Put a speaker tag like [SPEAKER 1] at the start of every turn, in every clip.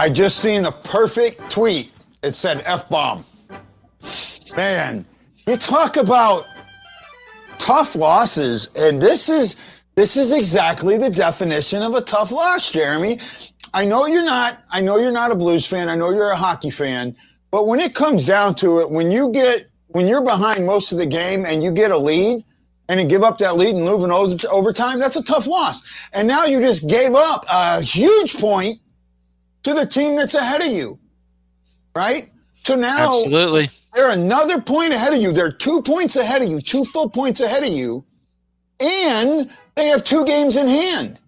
[SPEAKER 1] I just seen the perfect tweet. It said F-bomb. Man, you talk about tough losses, and this is exactly the definition of a tough loss, Jeremy. I know you're not a Blues fan. I know you're a hockey fan. But when it comes down to it, when you're behind most of the game and you get a lead and you give up that lead and lose in overtime, that's a tough loss. And now you just gave up a huge point to the team that's ahead of you, right? So now
[SPEAKER 2] absolutely,
[SPEAKER 1] they're another point ahead of you. They're 2 points ahead of you, 2 full points ahead of you, and they have 2 games in hand.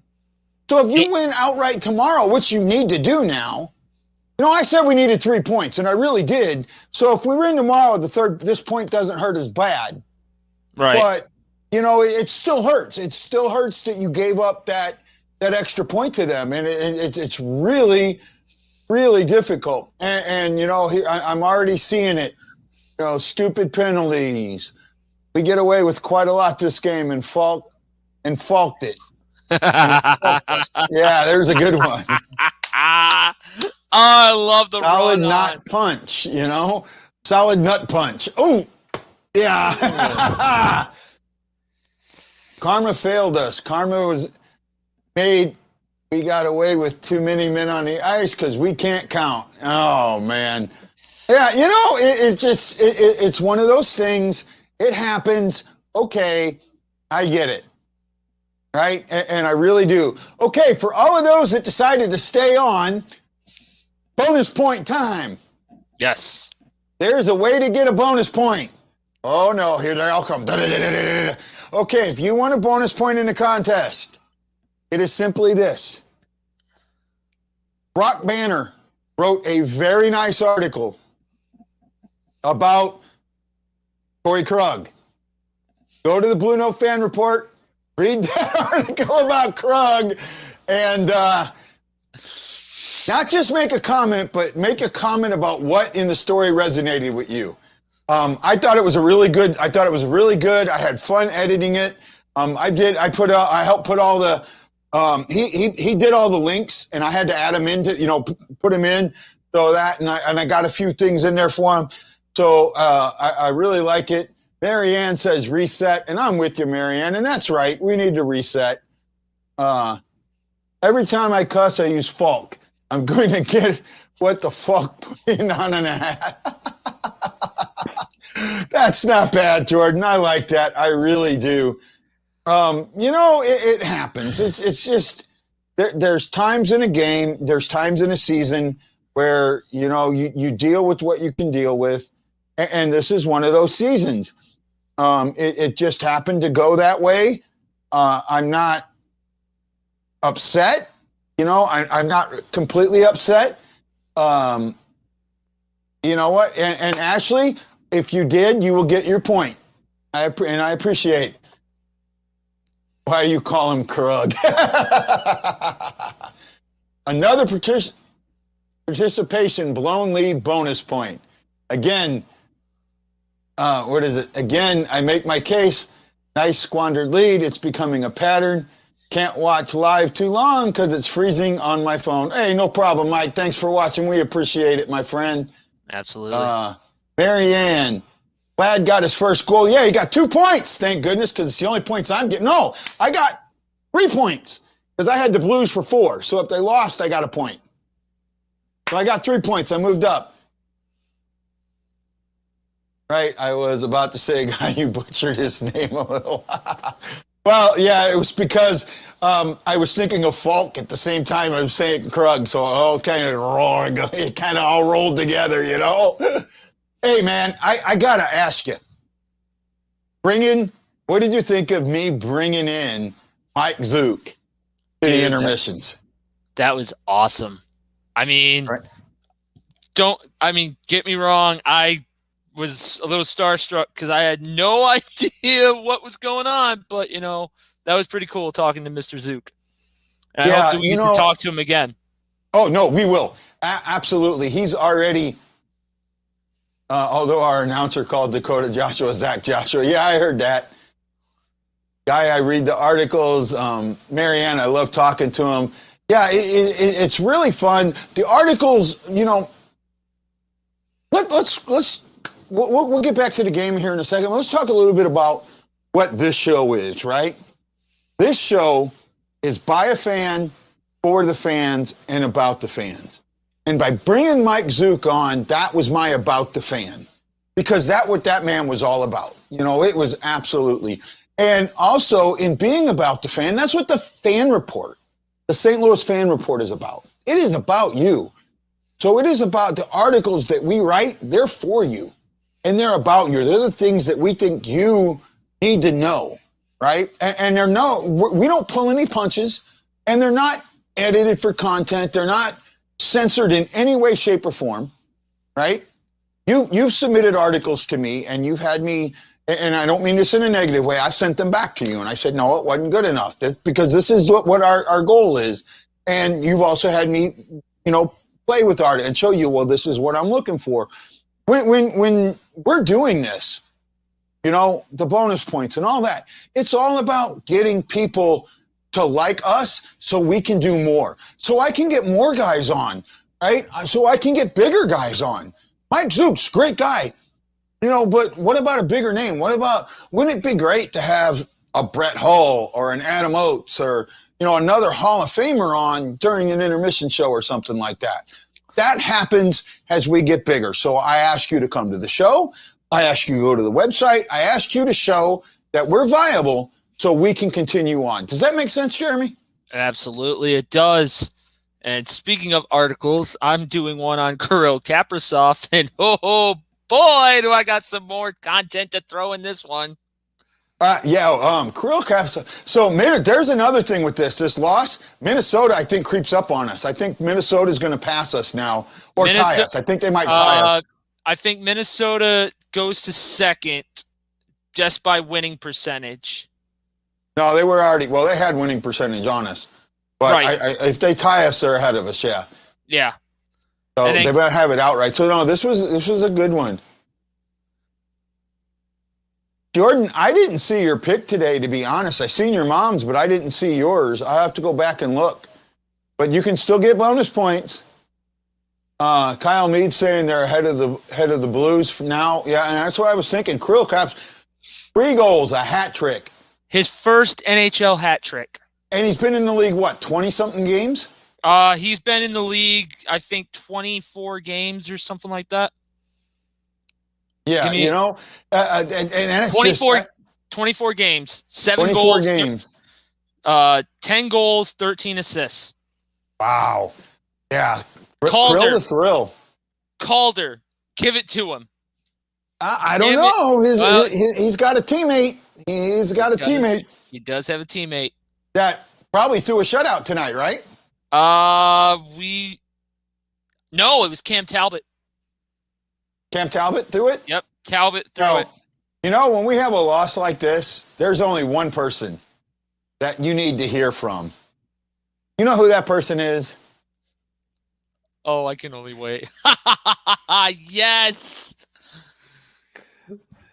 [SPEAKER 1] So if you win outright tomorrow, which you need to do now, I said we needed 3 points, and I really did. So if we win tomorrow, this point doesn't hurt as bad.
[SPEAKER 2] right?
[SPEAKER 1] But, it still hurts. It still hurts that you gave up that extra point to them, and it's really, really difficult. And here, I'm already seeing it. Stupid penalties. We get away with quite a lot this game, and faulked it. Yeah, there's a good one.
[SPEAKER 2] I love the
[SPEAKER 1] solid
[SPEAKER 2] run
[SPEAKER 1] nut
[SPEAKER 2] on.
[SPEAKER 1] punch, solid nut punch. Oh, yeah. Karma failed us. Karma was made. We got away with too many men on the ice because we can't count. Oh man, yeah. It's one of those things. It happens. Okay, I get it. Right, and I really do. Okay, for all of those that decided to stay on, bonus point time.
[SPEAKER 2] Yes.
[SPEAKER 1] There's a way to get a bonus point. Oh no, here they all come. Da-da-da-da-da-da. Okay, if you want a bonus point in the contest, it is simply this. Brock Banner wrote a very nice article about Torrey Krug. Go to the BlueNote Fan Report, read that article about Krug, and not just make a comment, but make a comment about what in the story resonated with you. I thought it was really good. I had fun editing it. I helped put all the, he did all the links, and I had to add them into, put them in so that, and I got a few things in there for him. So, I really like it. Marianne says reset, and I'm with you, Marianne, and that's right. We need to reset. Every time I cuss, I use Falk. I'm going to get what the fuck putting on an hat. That's not bad, Jordan. I like that. I really do. It happens. It's just there's times in a game, there's times in a season where, you deal with what you can deal with. And this is one of those seasons. It just happened to go that way. I'm not upset. I'm not completely upset. You know what? And Ashley, if you did, you will get your point. I appreciate why you call him Krug. Another participation blown lead bonus point. Again, what is it? Again, I make my case. Nice squandered lead. It's becoming a pattern. Can't watch live too long because it's freezing on my phone. Hey, no problem, Mike. Thanks for watching. We appreciate it, my friend.
[SPEAKER 2] Absolutely.
[SPEAKER 1] Marianne, Glad got his first goal. Yeah, he got 2 points, thank goodness, because it's the only points I'm getting. No, I got 3 points because I had the Blues for 4. So if they lost, I got a point. So I got 3 points. I moved up. Right, I was about to say, guy, you butchered his name a little. Well, yeah, it was because I was thinking of Falk at the same time I was saying Krug, so it kind of all rolled together, you know? Hey, man, I got to ask you. What did you think of me bringing in Mike Zook to the intermissions?
[SPEAKER 2] That was awesome. I mean,
[SPEAKER 1] right.
[SPEAKER 2] Get me wrong, I was a little starstruck because I had no idea what was going on, but, that was pretty cool talking to Mr. Zook. And I hope that we can talk to him again.
[SPEAKER 1] Oh, no, we will. Absolutely. He's already, although our announcer called Dakota Joshua Zach Joshua. Yeah, I heard that. Guy, I read the articles. Marianne, I love talking to him. Yeah, it's really fun. The articles, we'll get back to the game here in a second. Let's talk a little bit about what this show is, right? This show is by a fan, for the fans, and about the fans. And by bringing Mike Zook on, that was my about the fan, because that's what that man was all about. It was absolutely. And also in being about the fan, that's what the fan report, the St. Louis Fan Report is about. It is about you. So it is about the articles that we write. They're for you and they're about you. They're the things that we think you need to know, right? And we don't pull any punches, and they're not edited for content. They're not censored in any way, shape, or form, right? You've submitted articles to me, and you've had me, and I don't mean this in a negative way. I sent them back to you, and I said, no, it wasn't good enough, because this is what our goal is. And you've also had me, play with art and show you, well, this is what I'm looking for. When we're doing this, the bonus points and all that, it's all about getting people to like us so we can do more. So I can get more guys on, right? So I can get bigger guys on. Mike Zook's great guy, but what about a bigger name? Wouldn't it be great to have a Brett Hull or an Adam Oates or, another Hall of Famer on during an intermission show or something like that? That happens as we get bigger. So I ask you to come to the show. I ask you to go to the website. I ask you to show that we're viable so we can continue on. Does that make sense, Jeremy?
[SPEAKER 2] Absolutely, it does. And speaking of articles, I'm doing one on Kirill Kaprizov, and oh boy, do I got some more content to throw in this one.
[SPEAKER 1] Kirill Kaprizov. So there's another thing with this loss. Minnesota, I think, creeps up on us. I think Minnesota is going to pass us now or tie us. I think they might tie us.
[SPEAKER 2] I think Minnesota goes to second just by winning percentage.
[SPEAKER 1] No, they were they had winning percentage on us. But right. If they tie us, they're ahead of us, yeah.
[SPEAKER 2] Yeah.
[SPEAKER 1] So they better have it outright. So, no, this was a good one. Jordan, I didn't see your pick today, to be honest. I seen your mom's, but I didn't see yours. I have to go back and look. But you can still get bonus points. Kyle Mead saying they're ahead of the Blues for now. Yeah, and that's what I was thinking. Kirill Kaprizov, 3 goals, a hat trick.
[SPEAKER 2] His first NHL hat trick.
[SPEAKER 1] And he's been in the league, 20-something games?
[SPEAKER 2] He's been in the league, I think, 24 games or something like that.
[SPEAKER 1] Yeah, and it's
[SPEAKER 2] 24 games, 7 goals, 10 goals, 13 assists.
[SPEAKER 1] Wow. Yeah.
[SPEAKER 2] Calder.
[SPEAKER 1] The thrill.
[SPEAKER 2] Calder. Give it to him.
[SPEAKER 1] I don't know. He's got a teammate. He's got a teammate.
[SPEAKER 2] He does have a teammate.
[SPEAKER 1] That probably threw a shutout tonight, right?
[SPEAKER 2] No, it was Cam Talbot.
[SPEAKER 1] Cam Talbot threw it?
[SPEAKER 2] Yep, Talbot threw it.
[SPEAKER 1] When we have a loss like this, there's only one person that you need to hear from. You know who that person is?
[SPEAKER 2] Oh, I can only wait. Yes.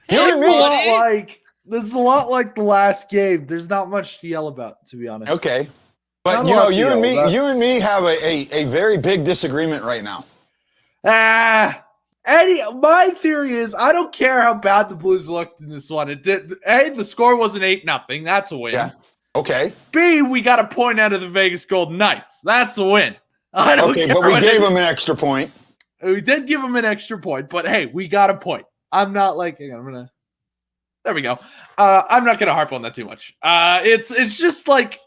[SPEAKER 3] This is a lot like the last game. There's not much to yell about, to be honest.
[SPEAKER 1] Okay. But you and me have a very big disagreement right now.
[SPEAKER 3] Eddie, my theory is I don't care how bad the Blues looked in this one. It did. A, the score wasn't 8-0. That's a win.
[SPEAKER 1] Yeah. Okay.
[SPEAKER 3] B, we got a point out of the Vegas Golden Knights. That's a win. I don't care.
[SPEAKER 1] But we gave them an extra point.
[SPEAKER 3] We did give them an extra point, but hey, we got a point. I'm not like, hang on, there we go. I'm not gonna harp on that too much. It's just like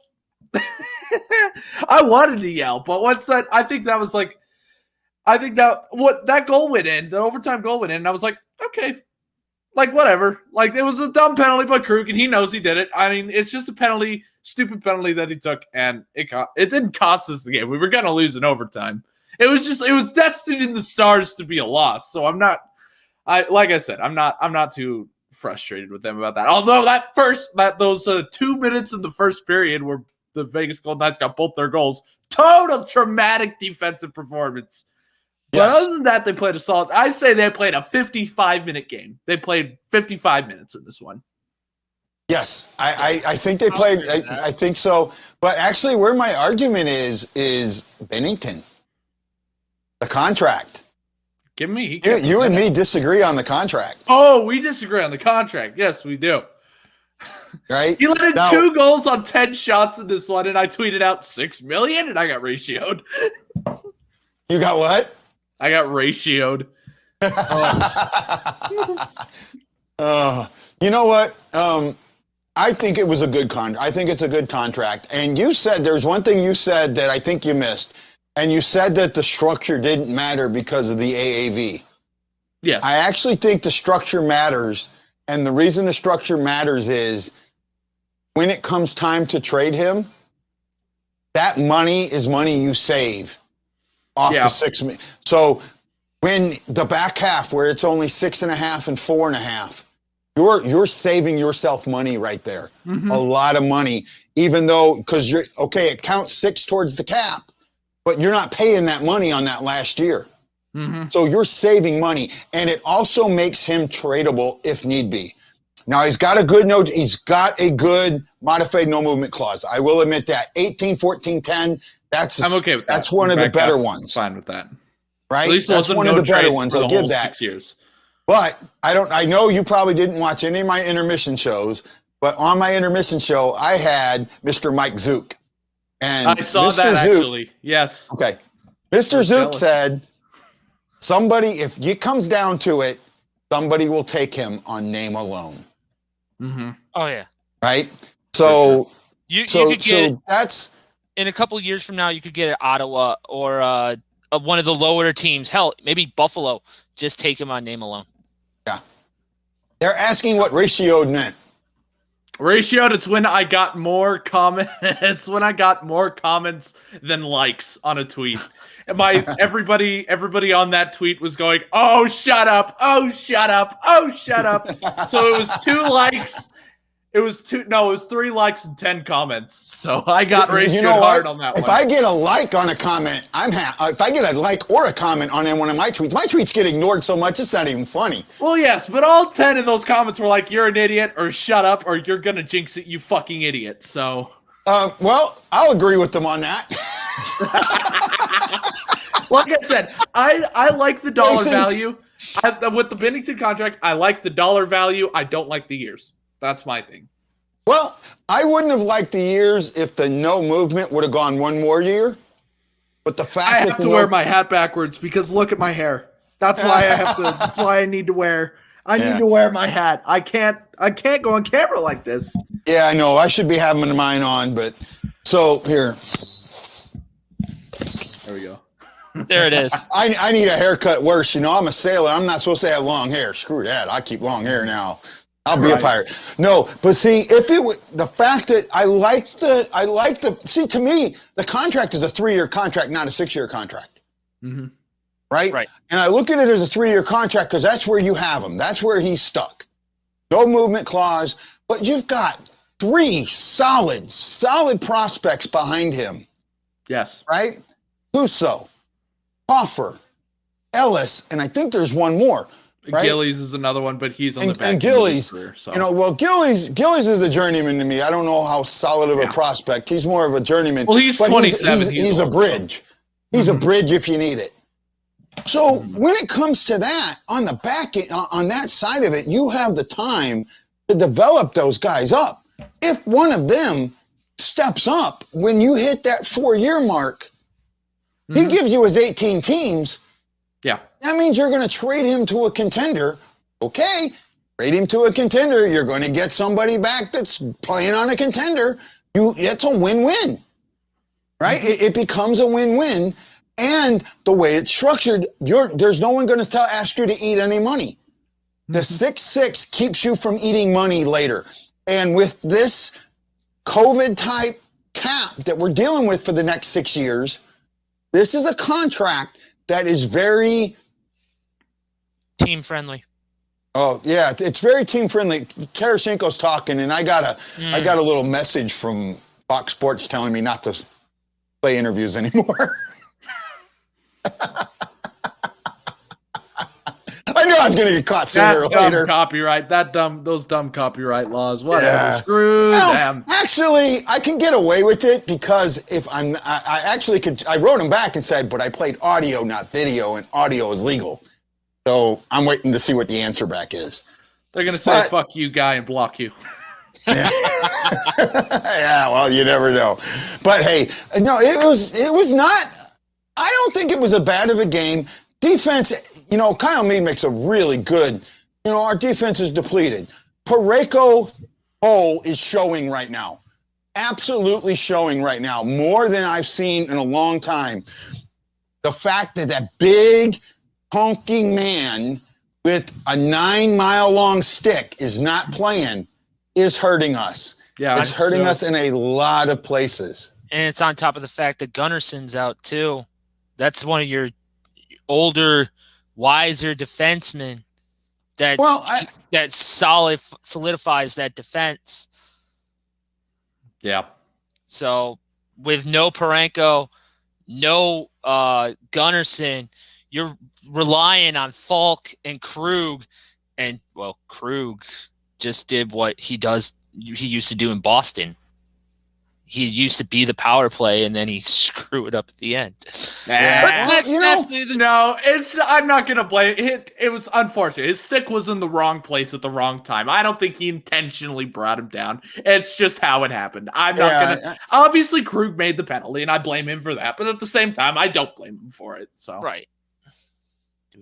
[SPEAKER 3] I wanted to yell, but once that, I think that goal went in, the overtime goal went in, and I was like, okay, like whatever. Like it was a dumb penalty by Krug, and he knows he did it. I mean, it's just a penalty, stupid penalty that he took, and it didn't cost us the game. We were gonna lose in overtime. It was destined in the stars to be a loss. So I'm not too frustrated with them about that. Although those 2 minutes in the first period where the Vegas Golden Knights got both their goals, total traumatic defensive performance. Yes. But other than that, they played a solid. I say they played a 55-minute game. They played 55 minutes in this one.
[SPEAKER 1] Yes, I think they played. I think so. But actually, where my argument is Bennington, the contract.
[SPEAKER 3] Give me.
[SPEAKER 1] You and me disagree on the contract.
[SPEAKER 3] Oh, we disagree on the contract. Yes, we do.
[SPEAKER 1] Right?
[SPEAKER 3] He let in 2 goals on 10 shots in this one, and I tweeted out $6 million, and I got ratioed.
[SPEAKER 1] You got what?
[SPEAKER 3] I got ratioed.
[SPEAKER 1] You know what? I think it was a good contract. I think it's a good contract. And you said there's one thing you said that I think you missed. And you said that the structure didn't matter because of the AAV.
[SPEAKER 3] Yes.
[SPEAKER 1] I actually think the structure matters. And the reason the structure matters is when it comes time to trade him, that money is money you save off the 6 million. So when the back half, where it's only 6.5 and 4.5, you're saving yourself money right there. Mm-hmm. A lot of money, even though, because it counts 6 towards the cap, but you're not paying that money on that last year. Mm-hmm. So you're saving money. And it also makes him tradable if need be. Now he's got a good modified no movement clause. I will admit that. 18, 14, 10. I'm okay with that. That's one of the better ones.
[SPEAKER 3] Fine with that.
[SPEAKER 1] Right? At least that's one of the better ones. I'll give that.
[SPEAKER 3] 6 years.
[SPEAKER 1] But I know you probably didn't watch any of my intermission shows, but on my intermission show, I had Mr. Mike Zook. And
[SPEAKER 3] I saw
[SPEAKER 1] Mr.
[SPEAKER 3] that
[SPEAKER 1] Zook,
[SPEAKER 3] actually. Yes.
[SPEAKER 1] Okay. Mr. Zook said, if it comes down to it, somebody will take him on name alone.
[SPEAKER 2] Mm-hmm. Oh, yeah.
[SPEAKER 1] Right? So,
[SPEAKER 2] you could get
[SPEAKER 1] that's
[SPEAKER 2] in a couple of years from now, you could get Ottawa or one of the lower teams. Hell, maybe Buffalo. Just take him on name alone.
[SPEAKER 1] Yeah. They're asking what ratioed meant.
[SPEAKER 3] Ratioed, it's when I got more comments. It's when I got more comments than likes on a tweet. And everybody on that tweet was going, "Oh, shut up! Oh, shut up! Oh, shut up!" So it was 2 likes. It was 3 likes and 10 comments. So I got ratioed hard on that one.
[SPEAKER 1] If I get a like on a comment, I'm happy. If I get a like or a comment on one of my tweets get ignored so much it's not even funny.
[SPEAKER 3] Well, yes, but all 10 of those comments were like, "You're an idiot," or "Shut up," or "You're gonna jinx it, you fucking idiot." So,
[SPEAKER 1] well, I'll agree with them on that.
[SPEAKER 3] Like I said, I like the dollar value. With the Bennington contract, I like the dollar value. I don't like the years. That's my thing.
[SPEAKER 1] Well, I wouldn't have liked the years if the no movement would have gone one more year. But the fact
[SPEAKER 3] I have to wear my hat backwards because look at my hair. That's why I have to. That's why I need to wear. I need to wear my hat. I can't go on camera like this.
[SPEAKER 1] Yeah, I know. I should be having mine on, but so here.
[SPEAKER 3] There we go.
[SPEAKER 2] There it is.
[SPEAKER 1] I need a haircut worse. I'm a sailor. I'm not supposed to have long hair. Screw that. I keep long hair now. I'll be a pirate. No, but see, if it was the fact that to me, the contract is a 3-year contract, not a 6-year contract. Mm-hmm. Right? And I look at it as a 3-year contract because that's where you have him. That's where he's stuck. No movement clause, but you've got 3 solid prospects behind him.
[SPEAKER 3] Yes.
[SPEAKER 1] Right? Husso, Hoffer, Ellis, and I think there's one more. Right?
[SPEAKER 3] Gillies is another one, but he's on the back.
[SPEAKER 1] And Gillies,
[SPEAKER 3] career, so.
[SPEAKER 1] Gillies is the journeyman to me. I don't know how solid of a prospect. He's more of a journeyman.
[SPEAKER 3] Well, he's 27.
[SPEAKER 1] He's a bridge. He's a bridge if you need it. So when it comes to that, on the back, on that side of it, you have the time to develop those guys up. If one of them steps up when you hit that 4-year mark, he gives you his 18 teams.
[SPEAKER 3] Yeah.
[SPEAKER 1] That means you're going to trade him to a contender. Okay, trade him to a contender. You're going to get somebody back that's playing on a contender. It's a win-win, right? It becomes a win-win. And the way it's structured, there's no one going to ask you to eat any money. The 6-6 keeps you from eating money later. And with this COVID-type cap that we're dealing with for the next 6 years, this is a contract that is very
[SPEAKER 2] team friendly.
[SPEAKER 1] Oh yeah, it's very team friendly. Tarasenko's talking, and I got a little message from Fox Sports telling me not to play interviews anymore. I I knew I was going to get caught sooner or later.
[SPEAKER 3] Those dumb copyright laws. Whatever.
[SPEAKER 1] Yeah.
[SPEAKER 3] Screw them.
[SPEAKER 1] Actually, I can get away with it because I actually could. I wrote him back and said, but I played audio, not video, and audio is legal. So I'm waiting to see what the answer back is.
[SPEAKER 3] They're going to say, fuck you, guy, and block you.
[SPEAKER 1] Yeah. Yeah, well, you never know. But hey, no, it was not. I don't think it was a bad of a game. Defense, Kyle Meade makes a really good. Our defense is depleted. Parayko hole is showing right now. Absolutely showing right now. More than I've seen in a long time. The fact that big honking man with a 9-mile-long stick is not playing is hurting us. Yeah, it's hurting us in a lot of places.
[SPEAKER 2] And it's on top of the fact that Gunnarson's out too. That's one of your older, wiser defensemen that solidifies that defense.
[SPEAKER 3] Yeah.
[SPEAKER 2] So with no Parayko, no Gunnarsson, you're relying on Falk and Krug, and Krug just did what he used to do in Boston. He used to be the power play, and then he screwed it up at the end.
[SPEAKER 3] I'm not gonna blame it. It was unfortunate. His stick was in the wrong place at the wrong time. I don't think he intentionally brought him down. It's just how it happened. I'm not gonna. Obviously, Krug made the penalty, and I blame him for that. But at the same time, I don't blame him for it. So
[SPEAKER 2] right.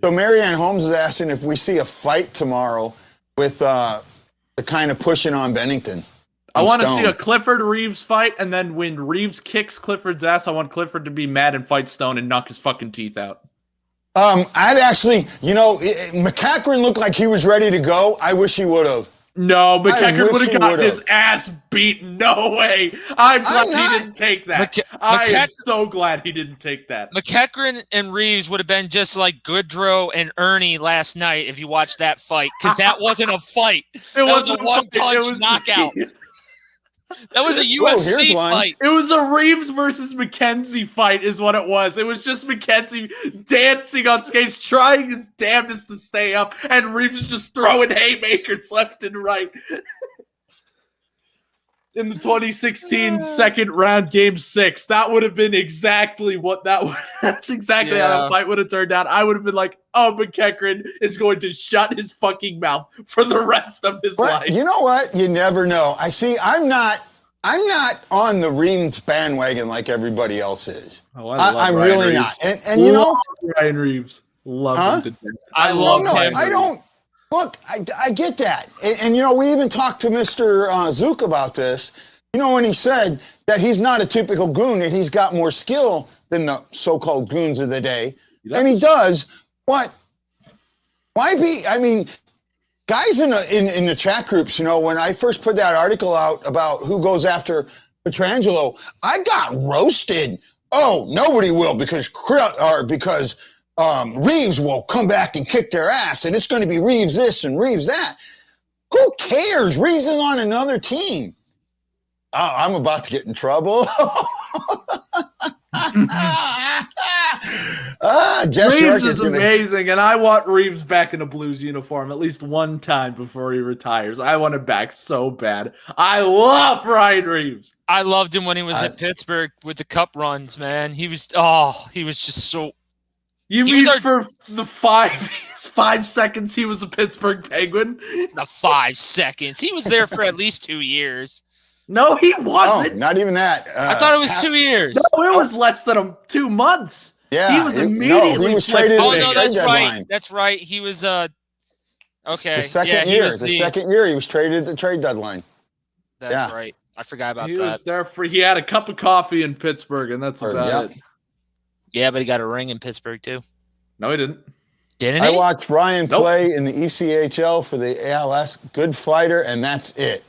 [SPEAKER 1] So Marianne Holmes is asking if we see a fight tomorrow with the kind of pushing on Bennington.
[SPEAKER 3] I want to see a Clifford-Reeves fight, and then when Reeves kicks Clifford's ass, I want Clifford to be mad and fight Stone and knock his fucking teeth out.
[SPEAKER 1] I'd actually, McCackron looked like he was ready to go. I wish he would have.
[SPEAKER 3] No, McCackron would have gotten his ass beaten. No way. I'm glad he didn't take that. I am so glad he didn't take that.
[SPEAKER 2] McCackron and Reeves would have been just like Goodrow and Ernie last night if you watched that fight, because that wasn't a fight. That was a one-punch knockout. That was a UFC fight.
[SPEAKER 3] It was a Reeves versus McKenzie fight is what it was. It was just McKenzie dancing on skates, trying his damnedest to stay up, and Reeves just throwing haymakers left and right. In the 2016 second round, game 6, that would have been exactly what that's exactly how that fight would have turned out. I would have been like, oh, McEachran is going to shut his fucking mouth for the rest of his life.
[SPEAKER 1] You know what? You never know. I'm not on the Reeves bandwagon like everybody else is.
[SPEAKER 3] Oh, I'm
[SPEAKER 1] really
[SPEAKER 3] Reeves.
[SPEAKER 1] Not. And
[SPEAKER 3] Ryan Reeves. Love him to death.
[SPEAKER 2] I love him.
[SPEAKER 1] I don't. Look, I get that. And we even talked to Mr. Zook about this, when he said that he's not a typical goon, that he's got more skill than the so-called goons of the day. And he does, but why be, guys in the chat groups, when I first put that article out about who goes after Pietrangelo, I got roasted. Oh, nobody will because Reeves will come back and kick their ass, and it's going to be Reeves this and Reeves that. Who cares? Reeves is on another team. I'm about to get in trouble.
[SPEAKER 3] Reeves is amazing, and I want Reeves back in a Blues uniform at least one time before he retires. I want him back so bad. I love Ryan Reeves.
[SPEAKER 2] I loved him when he was at Pittsburgh with the cup runs, man. He was just so...
[SPEAKER 3] You mean for the 5 seconds he was a Pittsburgh Penguin?
[SPEAKER 2] The 5 seconds. He was there for at least 2 years.
[SPEAKER 3] No, he wasn't.
[SPEAKER 1] Oh, not even that.
[SPEAKER 2] I thought it was 2 years.
[SPEAKER 3] No, it was less than 2 months.
[SPEAKER 1] Yeah.
[SPEAKER 3] He was immediately
[SPEAKER 1] he was traded
[SPEAKER 2] at the
[SPEAKER 1] trade deadline.
[SPEAKER 2] That's right. He was okay.
[SPEAKER 1] The second year he was traded at the trade deadline.
[SPEAKER 2] That's right. I forgot about that.
[SPEAKER 3] He was there he had a cup of coffee in Pittsburgh, and that's about it.
[SPEAKER 2] Yeah, but he got a ring in Pittsburgh too.
[SPEAKER 3] No, he didn't.
[SPEAKER 2] Didn't he?
[SPEAKER 1] I watched Ryan play in the ECHL for the ALS. Good fighter, and that's it.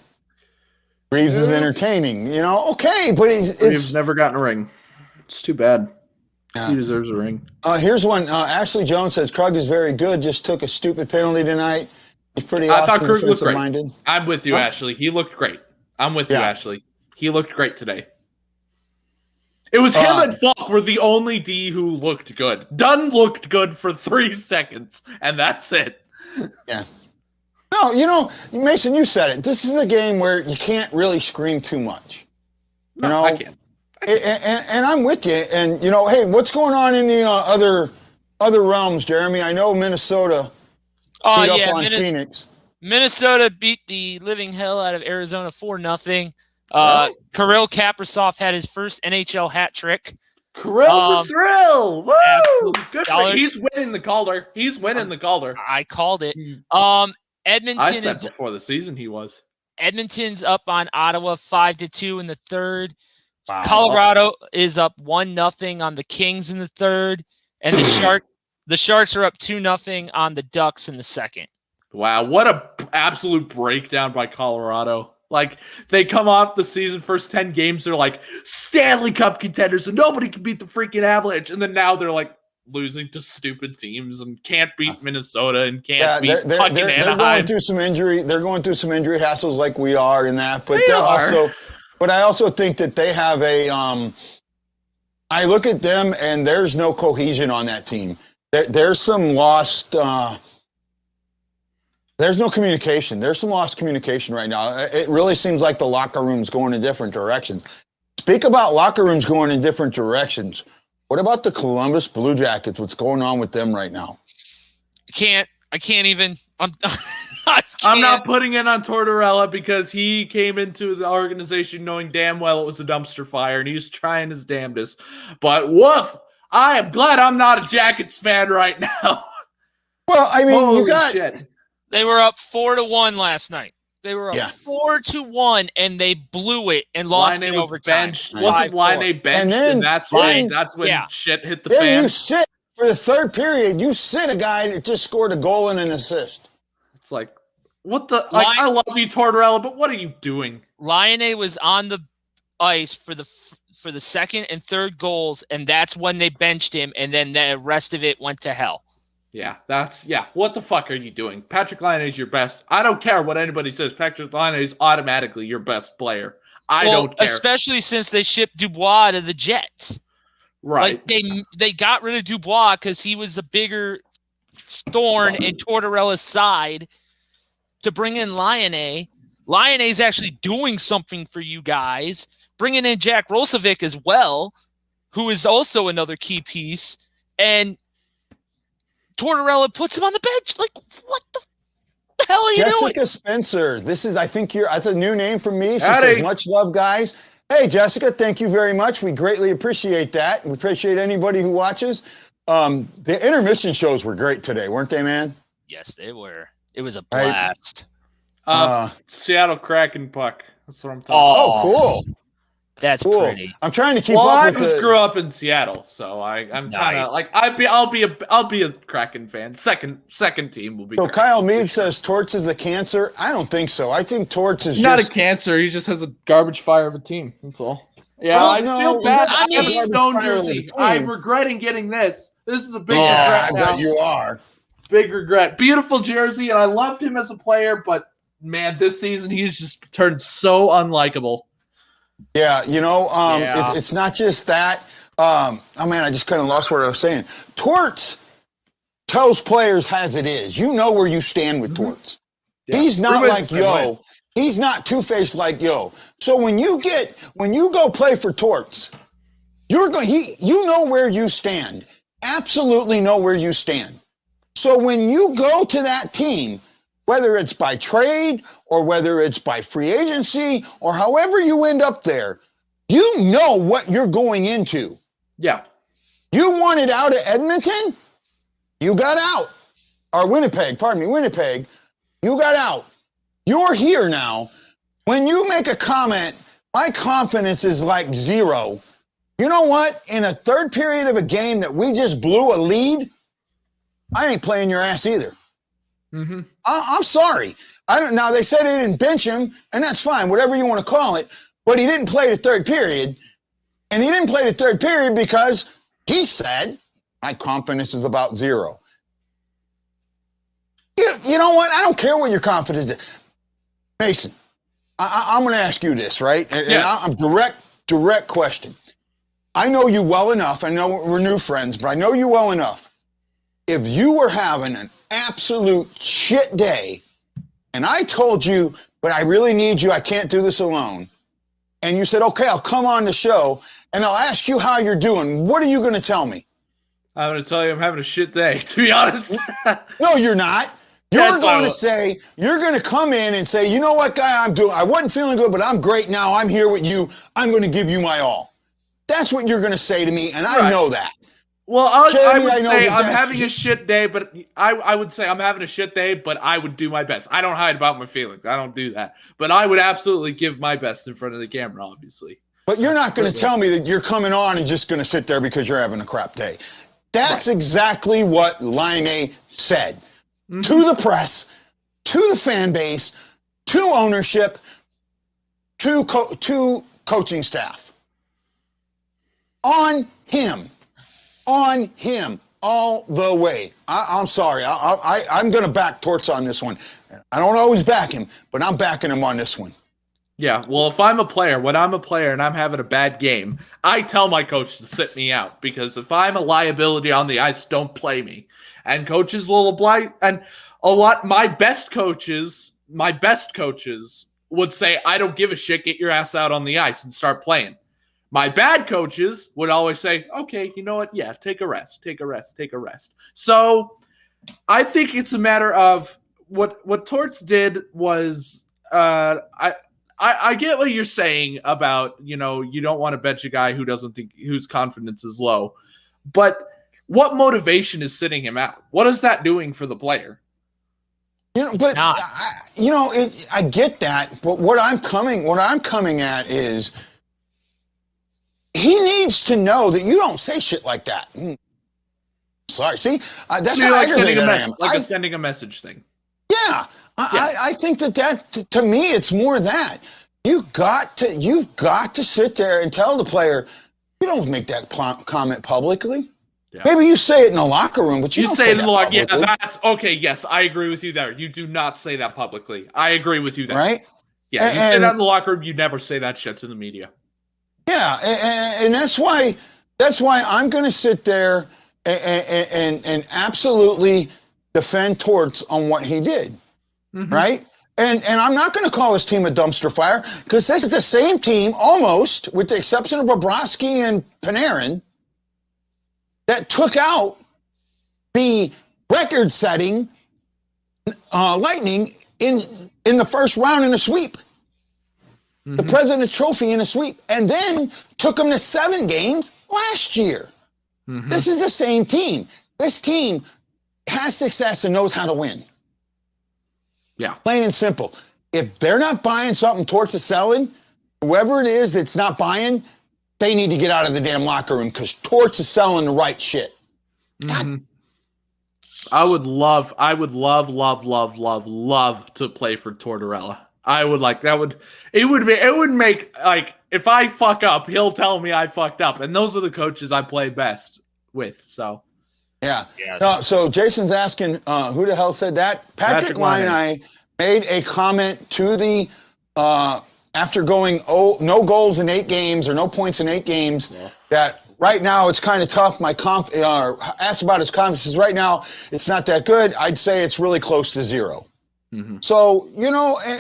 [SPEAKER 1] Reeves is entertaining, okay, but
[SPEAKER 3] Reeves never gotten a ring. It's too bad. Yeah. He deserves a ring.
[SPEAKER 1] Here's one. Ashley Jones says Krug is very good. Just took a stupid penalty tonight. He's pretty awesome.
[SPEAKER 3] I thought Krug looked great.
[SPEAKER 1] Minded.
[SPEAKER 3] I'm with you, Ashley. He looked great. I'm with you, Ashley. He looked great today. It was him and Falk were the only D who looked good. Dunn looked good for 3 seconds, and that's it.
[SPEAKER 1] Yeah. No, Mason, you said it. This is a game where you can't really scream too much.
[SPEAKER 3] No, I can't.
[SPEAKER 1] And I'm with you. And hey, what's going on in the other realms, Jeremy? I know Minnesota beat up on Phoenix.
[SPEAKER 2] Minnesota beat the living hell out of Arizona 4-0. Kirill Kaprizov had his first NHL hat trick.
[SPEAKER 3] Kirill the Thrill! Woo! Good for him. He's winning the Calder.
[SPEAKER 2] I called it. Edmonton
[SPEAKER 3] I said before the season he was.
[SPEAKER 2] Edmonton's up on Ottawa 5-2 in the third.
[SPEAKER 1] Wow.
[SPEAKER 2] Colorado is up 1-0 on the Kings in the third, and the Sharks are up 2-0 on the Ducks in the second.
[SPEAKER 3] Wow, what a absolute breakdown by Colorado. Like, they come off the season, first 10 games, they're like Stanley Cup contenders, and nobody can beat the freaking Avalanche. And then now they're like losing to stupid teams and can't beat Minnesota and can't beat fucking Anaheim.
[SPEAKER 1] They're going through some injury. They're going through some injury hassles like we are in that. But but I also think that they have I look at them and there's no cohesion on that team. There's some lost. There's no communication. There's some lost communication right now. It really seems like the locker room's going in different directions. Speak about locker rooms going in different directions. What about the Columbus Blue Jackets? What's going on with them right now?
[SPEAKER 2] I can't even.
[SPEAKER 3] I'm not putting it on Tortorella because he came into the organization knowing damn well it was a dumpster fire and he's trying his damnedest. But woof, I am glad I'm not a Jackets fan right now.
[SPEAKER 1] Well, I mean,
[SPEAKER 3] shit.
[SPEAKER 2] They were up 4-1 last night. They were up 4-1, and they blew it and lost in overtime.
[SPEAKER 3] Wasn't Laine benched? And that's when shit hit the fan.
[SPEAKER 1] Then you sit for the third period. You sit a guy that just scored a goal and an assist.
[SPEAKER 3] It's like, what the? I love you, Tortorella, but what are you doing?
[SPEAKER 2] Laine was on the ice for the second and third goals, and that's when they benched him, and then the rest of it went to hell.
[SPEAKER 3] Yeah, what the fuck are you doing? Patrick Laine is your best. I don't care what anybody says. Patrick Laine is automatically your best player. I don't care.
[SPEAKER 2] Especially since they shipped Dubois to the Jets.
[SPEAKER 3] Right.
[SPEAKER 2] Like they got rid of Dubois because he was the bigger thorn in Tortorella's side to bring in Laine. Laine is actually doing something for you guys. Bringing in Jack Rosovic as well, who is also another key piece. And Tortorella puts him on the bench. Like, what the hell are you doing?
[SPEAKER 1] Jessica Spencer. I think that's a new name for me. She says, much love, guys. Hey, Jessica, thank you very much. We greatly appreciate that. We appreciate anybody who watches. The intermission shows were great today, weren't they, man?
[SPEAKER 2] Yes, they were. It was a blast.
[SPEAKER 3] Seattle Kraken puck. That's what I'm talking
[SPEAKER 1] about. Oh, cool.
[SPEAKER 2] That's pretty.
[SPEAKER 1] I'm trying to keep up with
[SPEAKER 3] grew up in Seattle, so I'm kind of like I'll be a Kraken fan. Second team will be.
[SPEAKER 1] So Kyle Mead says Torts is a cancer. I don't think so. I think Torts is
[SPEAKER 3] not a cancer. He just has a garbage fire of a team. That's all. Yeah, I feel bad. I have a Stone jersey. I'm regretting getting this. This is a big regret.
[SPEAKER 1] I bet you are.
[SPEAKER 3] Big regret. Beautiful jersey, and I loved him as a player, but man, this season he's just turned so unlikable.
[SPEAKER 1] Yeah, it's not just that. I just kind of lost what I was saying. Torts tells players as it is. You know where you stand with Torts. Yeah. He's not like Yo. He's not two-faced like Yo. So when you go play for Torts, you know where you stand. Absolutely know where you stand. So when you go to that team, whether it's by trade or whether it's by free agency or however you end up there, you know what you're going into.
[SPEAKER 3] Yeah.
[SPEAKER 1] You wanted out of Edmonton, you got out. Or Winnipeg. You got out. You're here now. When you make a comment, my confidence is like zero. You know what? In a third period of a game that we just blew a lead, I ain't playing your ass either.
[SPEAKER 3] Mm-hmm.
[SPEAKER 1] I'm sorry. Now they said they didn't bench him, and that's fine, whatever you want to call it. But he didn't play the third period, and he didn't play the third period because he said my confidence is about zero. You know what? I don't care what your confidence is, Mason. I'm going to ask you this, right? And I'm direct question. I know you well enough. I know we're new friends, but I know you well enough. If you were having an absolute shit day, and I told you, but I really need you, I can't do this alone, and you said, okay, I'll come on the show, and I'll ask you how you're doing, what are you going to tell me?
[SPEAKER 3] I'm going to tell you I'm having a shit day, to be honest.
[SPEAKER 1] No, you're not. You're going to say, you're going to come in and say, you know what, guy, I wasn't feeling good, but I'm great now. I'm here with you. I'm going to give you my all. That's what you're going to say to me, and I know that.
[SPEAKER 3] Well, I would say I'm
[SPEAKER 1] that's
[SPEAKER 3] having a shit day, but I would say I'm having a shit day, but I would do my best. I don't hide about my feelings. I don't do that. But I would absolutely give my best in front of the camera, obviously.
[SPEAKER 1] But you're not going to tell me that you're coming on and just going to sit there because you're having a crap day. That's exactly what Laine said to the press, to the fan base, to ownership, to coaching staff. On him all the way. I'm sorry. I'm going to back Torts on this one. I don't always back him, but I'm backing him on this one.
[SPEAKER 3] Yeah, well, if I'm a player, when I'm a player and I'm having a bad game, I tell my coach to sit me out, because if I'm a liability on the ice, don't play me. And coaches will oblige, and my best coaches would say, I don't give a shit, get your ass out on the ice and start playing. My bad coaches would always say, okay, you know what? Yeah, take a rest. So I think it's a matter of what Torts did was, I get what you're saying about, you don't want to bench a guy whose confidence is low, but what motivation is sitting him out? What is that doing for the player?
[SPEAKER 1] I get that, but what I'm coming at is he needs to know that you don't say shit like that. Sorry, see, that's how aggravated I am.
[SPEAKER 3] Like sending a message thing.
[SPEAKER 1] Yeah. I think that to me, it's more that you've got to sit there and tell the player, you don't make that comment publicly. Yeah. Maybe you say it in the locker room, but you don't say it in the locker room.
[SPEAKER 3] Yeah, that's okay. Yes, I agree with you there. You do not say that publicly. I agree with you there.
[SPEAKER 1] Right?
[SPEAKER 3] Yeah, you say that in the locker room. You never say that shit to the media.
[SPEAKER 1] Yeah, and that's why I'm going to sit there and absolutely defend Torts on what he did. Mm-hmm. Right? And I'm not going to call his team a dumpster fire, because this is the same team, almost, with the exception of Bobrovsky and Panarin, that took out the record-setting Lightning in the first round in a sweep. Mm-hmm. The President's Trophy in a sweep. And then took them to 7 games last year. Mm-hmm. This is the same team. This team has success and knows how to win.
[SPEAKER 3] Yeah.
[SPEAKER 1] Plain and simple. If they're not buying something Torts is selling, whoever it is that's not buying, they need to get out of the damn locker room, because Torts is selling the right shit.
[SPEAKER 3] Mm-hmm. I would love to play for Tortorella. I would like that. It would make, like, if I fuck up, he'll tell me I fucked up. And those are the coaches I play best with. So.
[SPEAKER 1] Yeah. Yes. So Jason's asking, who the hell said that? Patrick Laine made a comment to the after going no goals in 8 games, or no points in 8 games, that right now it's kind of tough. Asked about his confidence. Right now it's not that good. I'd say it's really close to 0. Mm-hmm. So,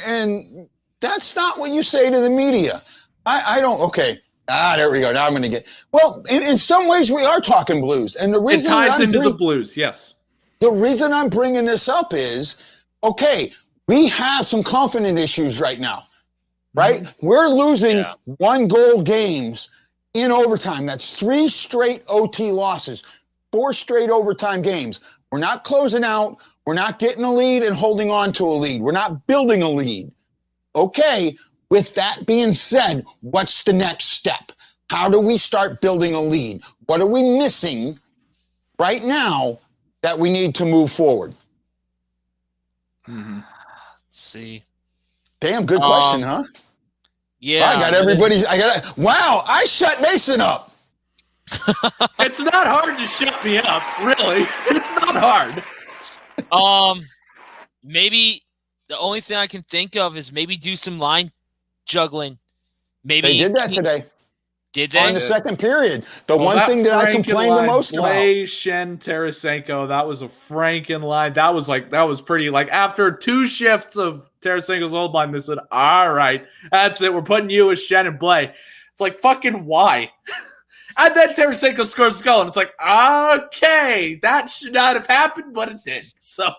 [SPEAKER 1] and that's not what you say to the media. I don't. Okay. There we go. Now I'm going to get... Well, in some ways, we are talking Blues. And the reason
[SPEAKER 3] it ties into the Blues, yes.
[SPEAKER 1] The reason I'm bringing this up is, okay, we have some confidence issues right now, right? Mm-hmm. We're losing 1-goal games in overtime. That's 3 straight OT losses, 4 straight overtime games. We're not closing out. We're not getting a lead and holding on to a lead. We're not building a lead. Okay, with that being said, what's the next step? How do we start building a lead? What are we missing right now that we need to move forward?
[SPEAKER 2] Mm-hmm. Let's see.
[SPEAKER 1] Damn, good question, huh?
[SPEAKER 2] Yeah.
[SPEAKER 1] Wow, I shut Mason up.
[SPEAKER 3] It's not hard to shut me up, really. It's not hard.
[SPEAKER 2] Maybe the only thing I can think of is maybe do some line juggling. Maybe
[SPEAKER 1] they did that today.
[SPEAKER 2] Did they?
[SPEAKER 1] On the second period. The one thing that I complained the most about.
[SPEAKER 3] Blay, Shen, Tarasenko, that was a Franken line. That was pretty, like, after 2 shifts of Tarasenko's old line, they said, all right, that's it. We're putting you with Shen and Blay. It's like, fucking why? And then Tarasenko scores a goal, and it's like, okay, that should not have happened, but it did. So,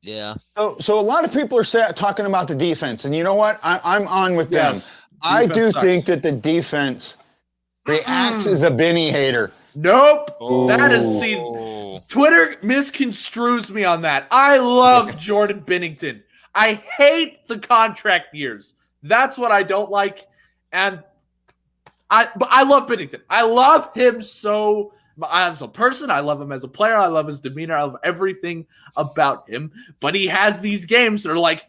[SPEAKER 2] yeah.
[SPEAKER 1] So a lot of people are talking about the defense, and you know what? I'm on with them.
[SPEAKER 3] Yes,
[SPEAKER 1] I do
[SPEAKER 3] sucks.
[SPEAKER 1] think that the defense reacts as a Benny hater.
[SPEAKER 3] Nope.
[SPEAKER 2] Oh.
[SPEAKER 3] That is, see, Twitter misconstrues me on that. I love Jordan Binnington. I hate the contract years. That's what I don't like. But I love Binnington. I love him so. As a person, I love him as a player. I love his demeanor. I love everything about him. But he has these games that are like,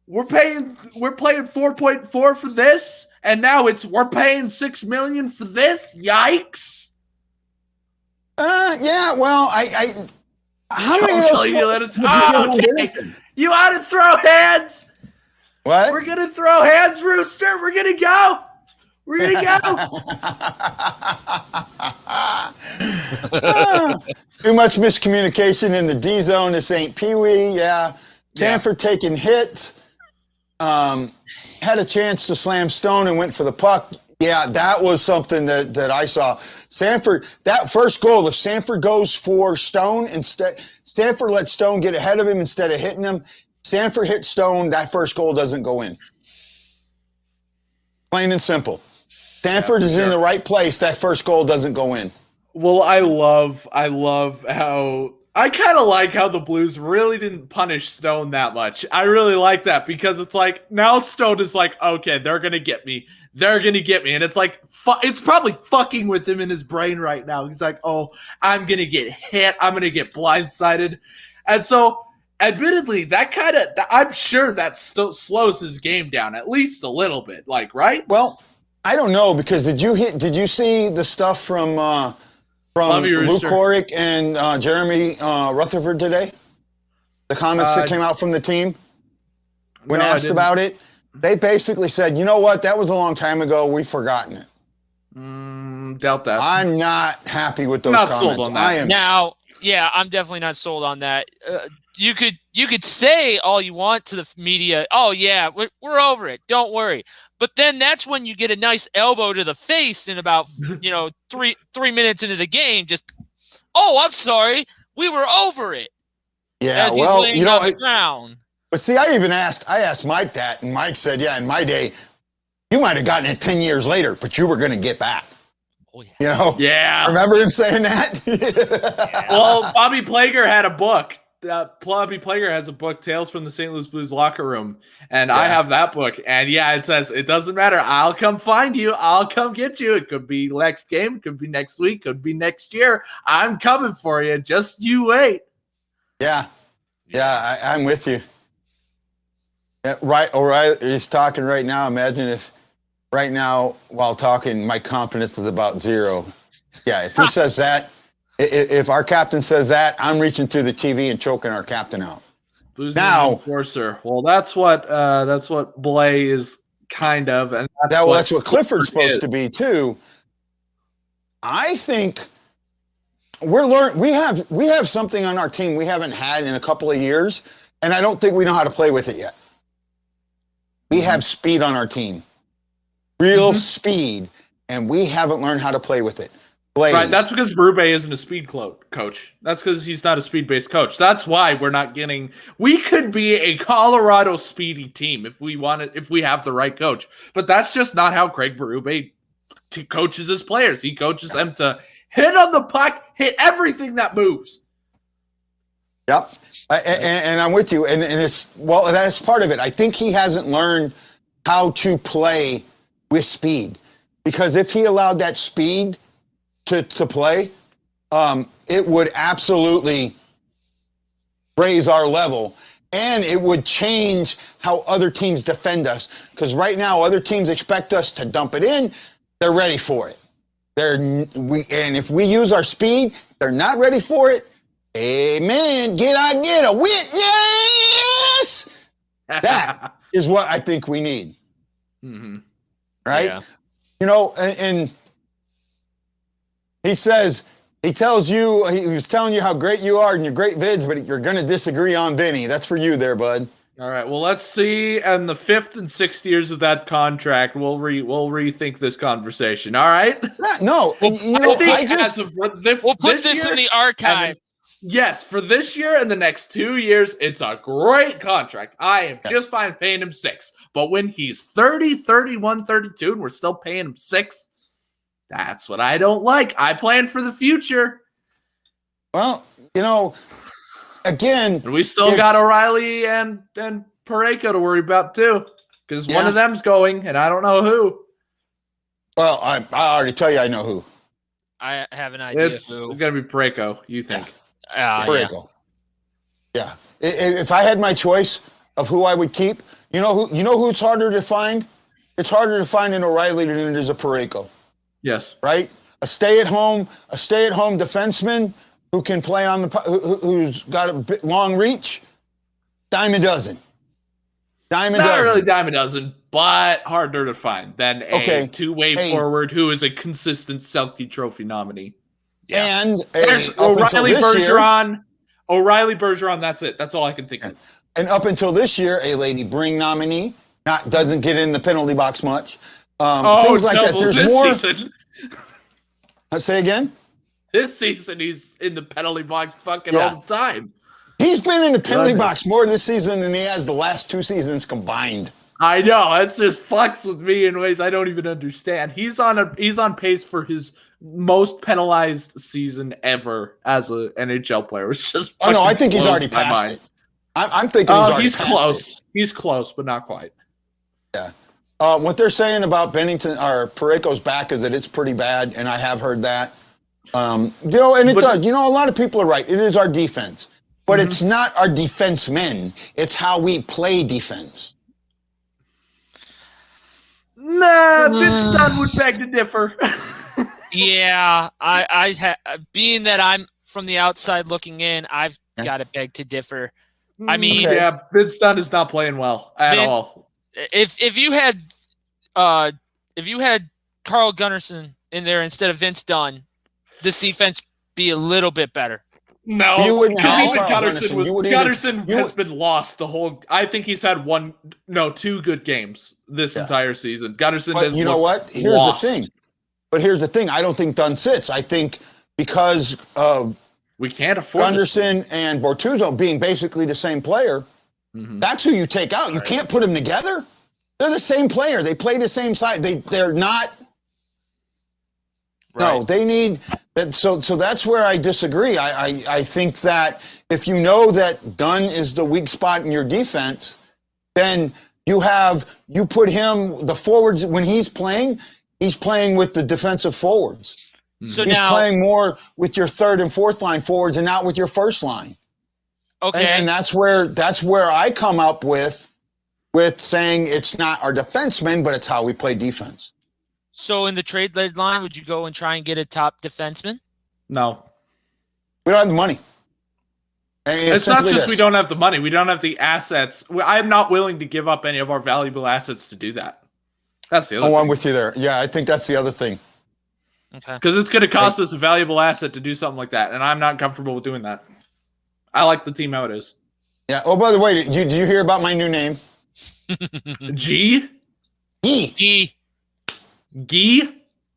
[SPEAKER 3] we're playing 4.4 for this, and now we're paying $6 million for this. Yikes!
[SPEAKER 1] Yeah. Well, how many of those?
[SPEAKER 3] Okay. You ought to throw hands.
[SPEAKER 1] What?
[SPEAKER 3] We're gonna throw hands, Rooster. We're gonna go.
[SPEAKER 1] Too much miscommunication in the D zone. This ain't Pee Wee. Yeah. Sanford taking hits. Had a chance to slam Stone and went for the puck. Yeah, that was something that I saw. Sanford, that first goal, if Sanford goes for Stone instead, Sanford let Stone get ahead of him instead of hitting him. Sanford hit Stone, that first goal doesn't go in. Plain and simple. Sanford is in the right place, that first goal doesn't go in.
[SPEAKER 3] Well, I love how I kind of like how the Blues really didn't punish Stone that much. I really like that because it's like now Stone is like, okay, they're going to get me. They're going to get me. And it's like, it's probably fucking with him in his brain right now. He's like, oh, I'm going to get hit. I'm going to get blindsided. And so, admittedly, I'm sure that slows his game down at least a little bit. Like, right?
[SPEAKER 1] Well, I don't know because did you see the stuff from Luke Corrick and Jeremy Rutherford today? The comments that came out from the team when asked about it. They basically said, you know what? That was a long time ago. We've forgotten it.
[SPEAKER 3] Doubt that.
[SPEAKER 1] I'm not happy with those comments.
[SPEAKER 3] Sold on that.
[SPEAKER 1] I am.
[SPEAKER 2] Now, yeah, I'm definitely not sold on that. You could say all you want to the media, oh, yeah, we're over it. Don't worry. But then that's when you get a nice elbow to the face in about, 3 minutes into the game. Just, oh, I'm sorry. We were over it.
[SPEAKER 1] Yeah,
[SPEAKER 2] as he's laying on the ground.
[SPEAKER 1] But see, I asked Mike that, and Mike said, yeah, in my day, you might have gotten it 10 years later, but you were going to get back.
[SPEAKER 2] Oh, yeah.
[SPEAKER 1] You know?
[SPEAKER 3] Yeah.
[SPEAKER 1] Remember him saying that?
[SPEAKER 3] Yeah. Well, Bobby Plager had a book. Bobby Plager has a book, Tales from the St. Louis Blues Locker Room. And I have that book. And yeah, it says, it doesn't matter. I'll come find you. I'll come get you. It could be next game. It could be next week. It could be next year. I'm coming for you. Just you wait.
[SPEAKER 1] Yeah. Yeah, I'm with you. Yeah, right. O'Reilly's talking right now. Imagine if right now, while talking, my confidence is about 0. Yeah, if he says that, if our captain says that, I'm reaching through the TV and choking our captain out.
[SPEAKER 3] Blues
[SPEAKER 1] now,
[SPEAKER 3] enforcer. Well, that's what Blay is kind of, and
[SPEAKER 1] that's what Clifford's supposed to be too. I think we have something on our team we haven't had in a couple of years, and I don't think we know how to play with it yet. We have speed on our team, real speed, and we haven't learned how to play with it. Blaze.
[SPEAKER 3] Right, that's because Berube isn't a speed coach. That's because he's not a speed-based coach. That's why we're not getting. We could be a Colorado speedy team if we have the right coach. But that's just not how Craig Berube coaches his players. He coaches them to hit on the puck, hit everything that moves.
[SPEAKER 1] Yep, and I'm with you. And that's part of it. I think he hasn't learned how to play with speed, because if he allowed that speed to play, it would absolutely raise our level, and it would change how other teams defend us. Because right now, other teams expect us to dump it in. They're ready for it. And if we use our speed, they're not ready for it. Amen. Get a witness. That is what I think we need.
[SPEAKER 3] Mm-hmm.
[SPEAKER 1] right?
[SPEAKER 2] Yeah.
[SPEAKER 1] You know, and he tells you, he was telling you how great you are and your great vids, but you're going to disagree on Benny. That's for you there, bud.
[SPEAKER 3] All right. Well, let's see. And the 5th and 6th years of that contract, we'll rethink this conversation. All right.
[SPEAKER 1] No,
[SPEAKER 3] Well,
[SPEAKER 1] you know,
[SPEAKER 2] We'll put this in the archive.
[SPEAKER 3] Yes, for this year and the next 2 years, it's a great contract. I am just fine paying him 6. But when he's 30, 31, 32, and we're still paying him 6, that's what I don't like. I plan for the future.
[SPEAKER 1] Well, you know, again,
[SPEAKER 3] and we still got O'Reilly and Parayko to worry about too, because one of them's going, and I don't know who.
[SPEAKER 1] Well, I already tell you, I know who.
[SPEAKER 2] I have an idea.
[SPEAKER 3] It's going to be Parayko. You think?
[SPEAKER 1] Parayko. Yeah. If I had my choice of who I would keep, you know who it's harder to find? It's harder to find an O'Reilly than it is a Parayko.
[SPEAKER 3] Yes.
[SPEAKER 1] Right? A stay-at-home defenseman who can play on who's got a long reach, dime a dozen. Not
[SPEAKER 3] really dime a dozen, but harder to find than a two-way forward who is a consistent Selke Trophy nominee.
[SPEAKER 1] Yeah. And
[SPEAKER 3] O'Reilly Bergeron, that's it. That's all I can think of.
[SPEAKER 1] And up until this year, a Lady Bring nominee doesn't get in the penalty box much. Things like that. There's more. Let's say again.
[SPEAKER 3] This season, he's in the penalty box fucking all the time.
[SPEAKER 1] He's been in the penalty box more this season than he has the last 2 seasons combined.
[SPEAKER 3] I know. It just fucks with me in ways I don't even understand. He's on pace for his most penalized season ever as an NHL player. It's just
[SPEAKER 1] I think he's already passed it. I'm thinking he's
[SPEAKER 3] close.
[SPEAKER 1] It.
[SPEAKER 3] He's close, but not quite.
[SPEAKER 1] Yeah. What they're saying about Bennington or Parayko's back is that it's pretty bad, and I have heard that. And it does. A lot of people are right. It is our defense, but it's not our defensemen. It's how we play defense.
[SPEAKER 3] Nah, Vince Dunn would beg to differ.
[SPEAKER 2] Yeah, being that I'm from the outside looking in, I've got to beg to differ. I mean,
[SPEAKER 3] Vince Dunn is not playing well at all.
[SPEAKER 2] If you had Carl Gunnarsson in there instead of Vince Dunn, this defense be a little bit better.
[SPEAKER 3] No, because Gunnarsson has been lost the whole. I think he's had 2 good games this entire season. Gunnarsson has.
[SPEAKER 1] You know what? Here's the thing. But here's the thing. I don't think Dunn sits. I think because
[SPEAKER 3] we can't afford
[SPEAKER 1] Gunnarsson and Bortuzzo being basically the same player, that's who you take out. You can't put them together. They're the same player. They play the same side. They're not. Right. No, they need. So that's where I disagree. I think that if you know that Dunn is the weak spot in your defense, then you put him, the forwards, when he's playing with the defensive forwards.
[SPEAKER 2] So
[SPEAKER 1] he's playing more with your third and fourth line forwards and not with your first line.
[SPEAKER 2] Okay.
[SPEAKER 1] And that's where I come up with saying it's not our defensemen, but it's how we play defense.
[SPEAKER 2] So in the trade deadline, would you go and try and get a top defenseman?
[SPEAKER 3] No.
[SPEAKER 1] We don't have the money.
[SPEAKER 3] It's not just we don't have the money. We don't have the assets. I'm not willing to give up any of our valuable assets to do that. That's the other thing.
[SPEAKER 1] I'm with you there. Yeah, I think that's the other thing.
[SPEAKER 2] Okay.
[SPEAKER 3] Because it's going to cost us a valuable asset to do something like that, and I'm not comfortable with doing that. I like the team how it is.
[SPEAKER 1] Yeah. Oh, by the way, did you hear about my new name?
[SPEAKER 3] G?
[SPEAKER 2] G.
[SPEAKER 3] Guy?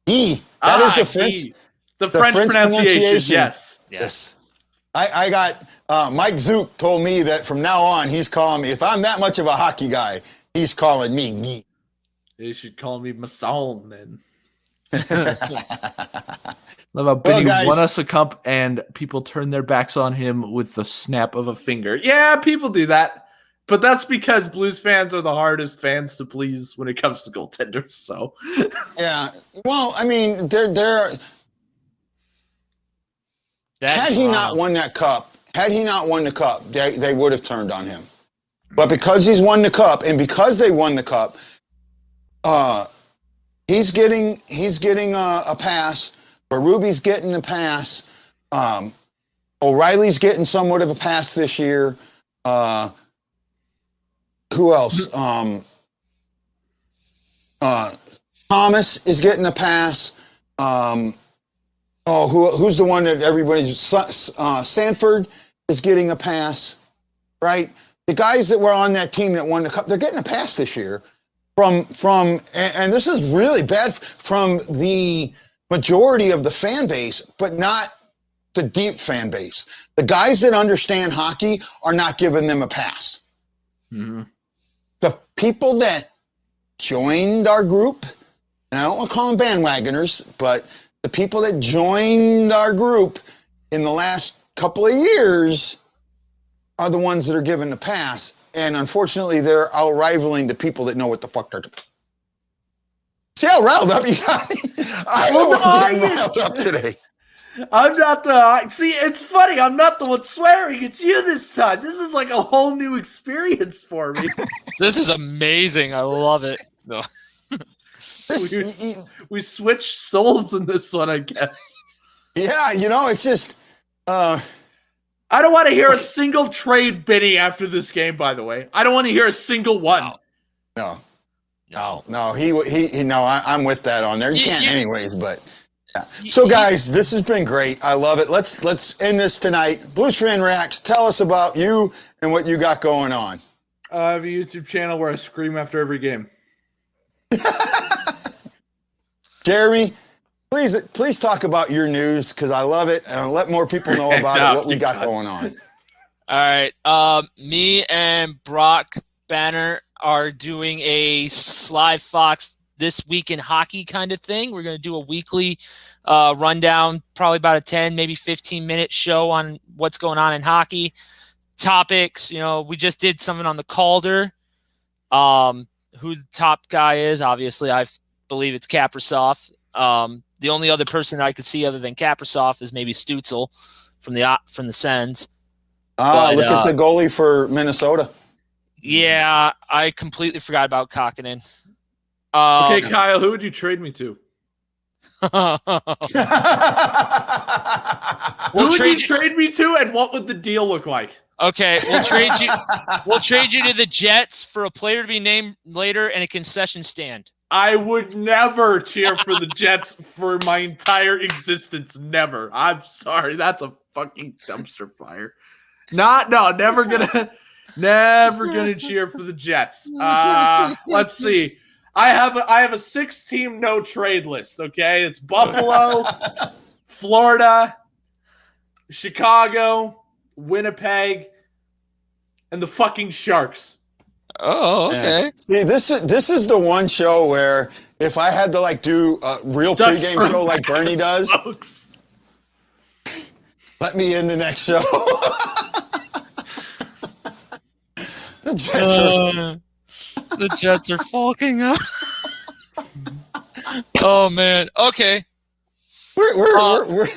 [SPEAKER 1] Guy. That is the French.
[SPEAKER 3] The French pronunciation.
[SPEAKER 1] Yes. I got Mike Zook told me that from now on he's calling me. If I'm that much of a hockey guy, he's calling me Guy.
[SPEAKER 3] They should call me Masson then. Love how Benny won us a cup and people turn their backs on him with the snap of a finger. Yeah, people do that. But that's because Blues fans are the hardest fans to please when it comes to goaltenders. So,
[SPEAKER 1] yeah. Well, I mean, they're had he not won the cup, they would have turned on him. But because he's won the cup, and because they won the cup, he's getting a pass. Berube's getting a pass. O'Reilly's getting somewhat of a pass this year. Who else? Thomas is getting a pass. Who's the one that everybody's Sanford is getting a pass, right? The guys that were on that team that won the cup, they're getting a pass this year from and this is really bad from the majority of the fan base, but not the deep fan base. The guys that understand hockey are not giving them a pass.
[SPEAKER 3] Mm-hmm.
[SPEAKER 1] The people that joined our group, and I don't want to call them bandwagoners, but the people that joined our group in the last couple of years are the ones that are given the pass. And unfortunately, they're out-rivaling the people that know what the fuck they're doing. See how riled up you got me? I am getting riled up today.
[SPEAKER 3] I'm not the... See, it's funny. I'm not the one swearing. It's you this time. This is like a whole new experience for me.
[SPEAKER 2] This is amazing. I love it. No.
[SPEAKER 3] We switched souls in this one, I guess.
[SPEAKER 1] Yeah, it's just...
[SPEAKER 3] I don't want to hear a single trade Benny after this game, by the way. I don't want to hear a single one.
[SPEAKER 1] No. I'm with that on there. You can't anyways, but yeah. So guys, this has been great. I love it. Let's end this tonight. Blues Fan Reacts, tell us about you and what you got going on.
[SPEAKER 3] I have a YouTube channel where I scream after every game.
[SPEAKER 1] Jeremy, please talk about your news because I love it, and I'll let more people know about it, what we got going on.
[SPEAKER 2] All right. Me and Brock Banner are doing a Sly Fox This Week in Hockey kind of thing. We're going to do a weekly rundown, probably about a 10, maybe 15-minute show on what's going on in hockey. Topics, we just did something on the Calder. Who the top guy is, obviously, I believe it's Kaprizov. The only other person I could see other than Kaprizov is maybe Stützle from the Sens.
[SPEAKER 1] Look at the goalie for Minnesota.
[SPEAKER 2] Yeah, I completely forgot about Kakkonen.
[SPEAKER 3] Okay, Kyle, who would you trade me to? Who would you trade me to, and what would the deal look like?
[SPEAKER 2] Okay, we'll trade you. We'll trade you to the Jets for a player to be named later and a concession stand.
[SPEAKER 3] I would never cheer for the Jets for my entire existence. Never. I'm sorry. That's a fucking dumpster fire. Never gonna cheer for the Jets. Let's see. I have a 6-team no trade list. Okay, it's Buffalo, Florida, Chicago, Winnipeg, and the fucking Sharks.
[SPEAKER 2] Oh, okay.
[SPEAKER 1] Yeah. See, this is the one show where if I had to do a real pregame show like Bernie does,
[SPEAKER 3] folks.
[SPEAKER 1] Let me in the next show.
[SPEAKER 2] The Jets are fucking up. Oh man. Okay.
[SPEAKER 1] We're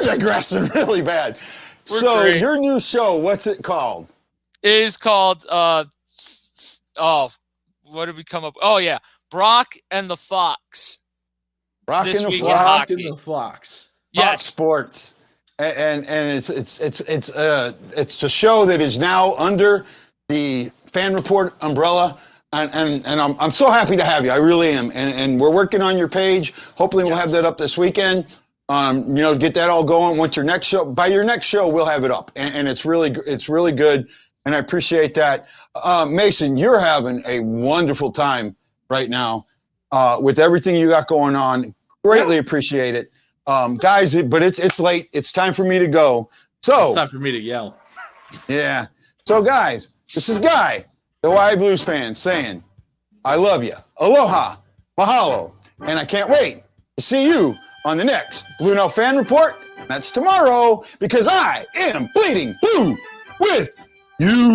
[SPEAKER 1] digressing really bad. So
[SPEAKER 2] great.
[SPEAKER 1] Your new show, what's it called?
[SPEAKER 2] It is called what did we come up? Oh yeah, Brock and the Fox.
[SPEAKER 1] Brock
[SPEAKER 2] This
[SPEAKER 1] and the
[SPEAKER 2] Week in
[SPEAKER 1] Fox.
[SPEAKER 2] Hockey.
[SPEAKER 3] In the Fox.
[SPEAKER 2] Yes.
[SPEAKER 1] Fox Sports. And it's a show that is now under the Fan Report umbrella. And I'm so happy to have you. I really am. And we're working on your page. Hopefully we'll have that up this weekend. Get that all going. By your next show, we'll have it up. And it's really good. And I appreciate that. Mason, you're having a wonderful time right now with everything you got going on. Greatly appreciate it. Guys, but it's late. It's time for me to go. So
[SPEAKER 3] it's time for me to yell.
[SPEAKER 1] Yeah. So guys, this is Guy, the Y Blues fan, saying, I love you. Aloha, mahalo, and I can't wait to see you on the next BlueNote Fan Report. That's tomorrow because I am bleeding blue with you.